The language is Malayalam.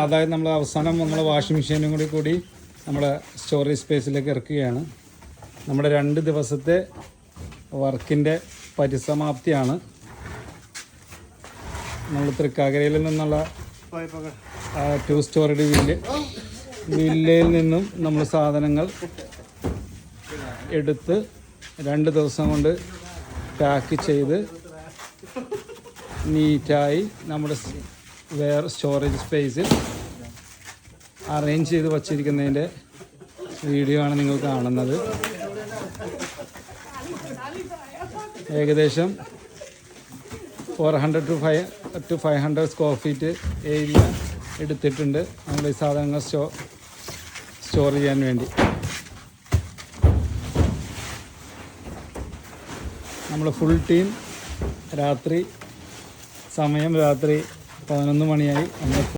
അതായത് നമ്മൾ അവസാനം നമ്മൾ വാഷിംഗ് മെഷീനും കൂടി നമ്മുടെ സ്റ്റോറേജ് സ്പേസിലേക്ക് ഇറക്കുകയാണ്. നമ്മുടെ 2 ദിവസത്തെ വർക്കിൻ്റെ പരിസമാപ്തിയാണ്. നമ്മൾ തൃക്കാക്കരയിൽ നിന്നുള്ള 2 സ്റ്റോറേജ് വില്ലയിൽ നിന്നും നമ്മൾ സാധനങ്ങൾ എടുത്ത് 2 ദിവസം കൊണ്ട് പാക്ക് ചെയ്ത് നീറ്റായി നമ്മുടെ വേറെ സ്റ്റോറേജ് സ്പേസിൽ അറേഞ്ച് ചെയ്ത് വച്ചിരിക്കുന്നതിൻ്റെ വീഡിയോ ആണ് നിങ്ങൾ കാണുന്നത്. ഏകദേശം 400 to 500 സ്ക്വയർ ഫീറ്റ് ഏരിയ എടുത്തിട്ടുണ്ട് നമ്മൾ ഈ സാധനങ്ങൾ സ്റ്റോർ ചെയ്യാൻ വേണ്ടി. നമ്മൾ ഫുൾ ടീം രാത്രി 11 മണിയായി. നമ്മൾ